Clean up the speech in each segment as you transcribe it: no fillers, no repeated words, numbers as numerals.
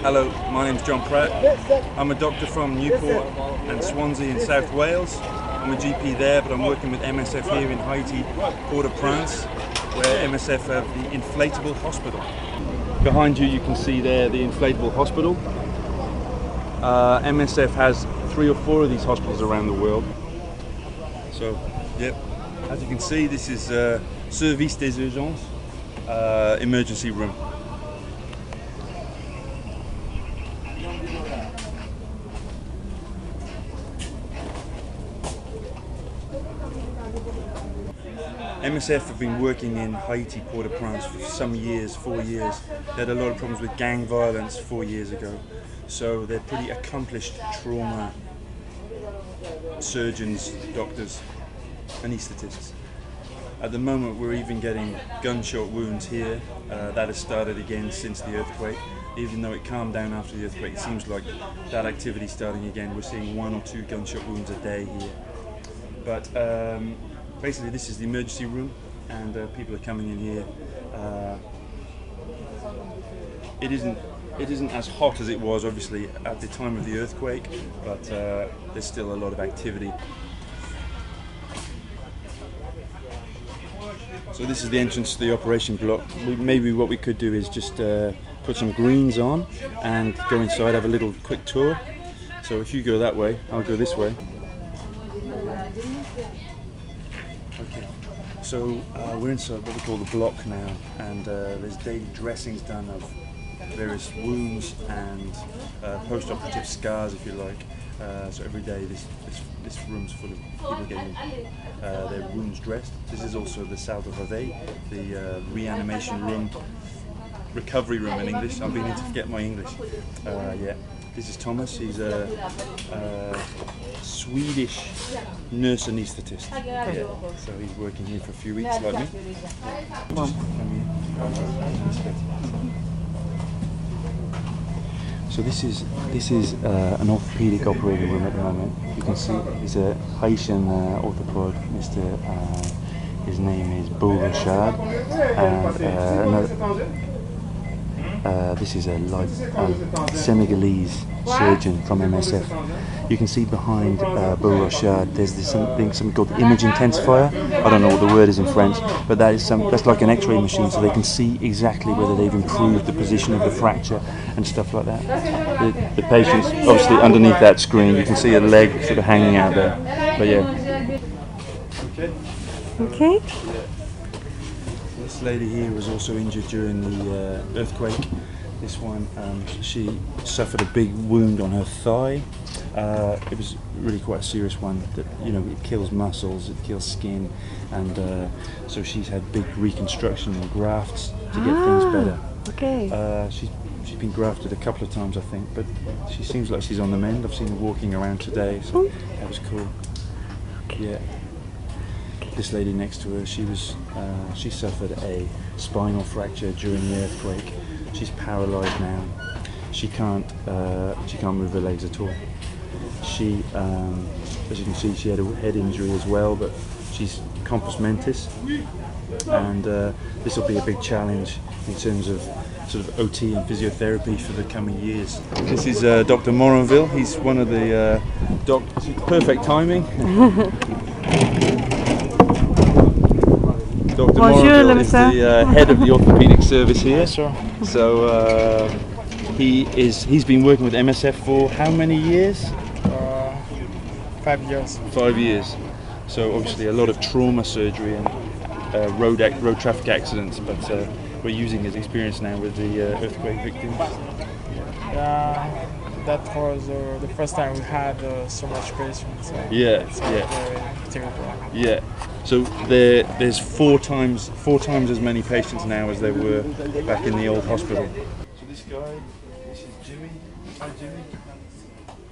Hello, my name's John Pratt. I'm a doctor from Newport and Swansea in South Wales. I'm a GP there, but I'm working with MSF here in Haiti, Port-au-Prince, where MSF have the inflatable hospital. Behind you, you can see there the inflatable hospital. MSF has 3 or 4 of these hospitals around the world. So, yep, as you can see, this is Service des Urgences, emergency room. MSF have been working in Haiti, Port-au-Prince for some years, 4 years. They had a lot of problems with gang violence 4 years ago. So they're pretty accomplished trauma surgeons, doctors, anaesthetists. At the moment we're even getting gunshot wounds here. That has started again since the earthquake. Even though it calmed down after the earthquake, it seems like that activity starting again. We're seeing 1 or 2 gunshot wounds a day here. But basically, this is the emergency room, and people are coming in here. It isn't as hot as it was, obviously, at the time of the earthquake, but there's still a lot of activity. So this is the entrance to the operation block. Maybe what we could do is just put some greens on and go inside, have a little quick tour. So if you go that way, I'll go this way. Okay, so we're inside what we call the block now, and there's daily dressings done of various wounds and post-operative scars, if you like. So every day this room's full of people getting their wounds dressed. This is also the salle de réveil, the reanimation room, recovery room in English. I'm beginning to forget my English. Yeah. This is Thomas. He's a Swedish nurse anaesthetist. Yeah. So he's working here for a few weeks, like me. So this is an orthopedic operating room at the moment. You can see it's a Haitian orthopod. His name is Bourachard, and this is a Senegalese surgeon from MSF. You can see behind Bourachard there's something called the image intensifier. I don't know what the word is in French, but that's like an X-ray machine, so they can see exactly whether they've improved the position of the fracture and stuff like that. The patient's obviously underneath that screen. You can see a leg sort of hanging out there. But yeah. Okay. Yeah. This lady here was also injured during the earthquake. This one, she suffered a big wound on her thigh. It was really quite a serious one. That, you know, it kills muscles, it kills skin, and so she's had big reconstruction and grafts to get things better. Okay. She's been grafted a couple of times, I think, but she seems like she's on the mend. I've seen her walking around today, so that was cool. Yeah. This lady next to her, she suffered a spinal fracture during the earthquake. She's paralysed now. She can't move her legs at all. She, as you can see, she had a head injury as well, but she's compos mentis, and this will be a big challenge in terms of sort of OT and physiotherapy for the coming years. This is Dr. Moranville. He's one of the doctors. Perfect timing. Dr. Moranville is the head of the orthopedic service here. Sure. So he's been working with MSF for how many years? 5 years. 5 years. So obviously a lot of trauma surgery and road traffic accidents, but we're using his experience now with the earthquake victims. That was the first time we had so much patients. So Yeah, it's yeah. very terrible. Yeah. So there's four times as many patients now as there were back in the old hospital. So this is Jimmy. Hi Jimmy.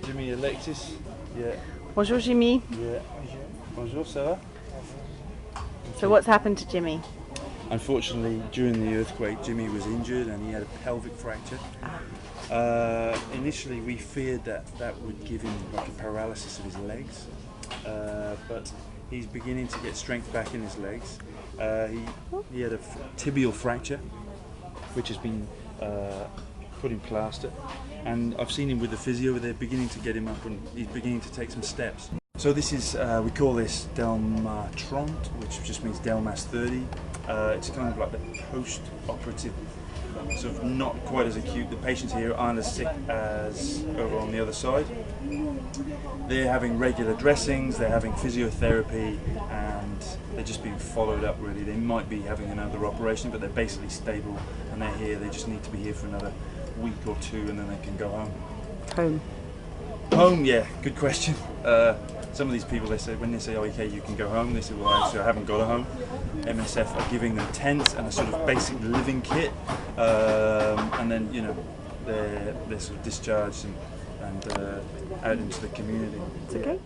Jimmy Alexis. Yeah. Bonjour, Jimmy. Yeah. Bonjour, ça va? So what's happened to Jimmy? Unfortunately, during the earthquake, Jimmy was injured and he had a pelvic fracture. Initially, we feared that would give him like a paralysis of his legs, but he's beginning to get strength back in his legs. He had a tibial fracture, which has been put in plaster, and I've seen him with the physio. They're beginning to get him up, and he's beginning to take some steps. So this is, we call this Delmatront, which just means Delmas 30. It's kind of like the post-operative, sort of not quite as acute. The patients here aren't as sick as over on the other side. They're having regular dressings, they're having physiotherapy, and they're just being followed up really. They might be having another operation, but they're basically stable, and they're here. They just need to be here for another week or two, and then they can go home. Home, yeah, good question. Some of these people, they say, when they say, oh, okay, you can go home, they say, well, actually, I haven't got a home. MSF are giving them tents and a sort of basic living kit, and then, you know, they're sort of discharged and out into the community. It's okay.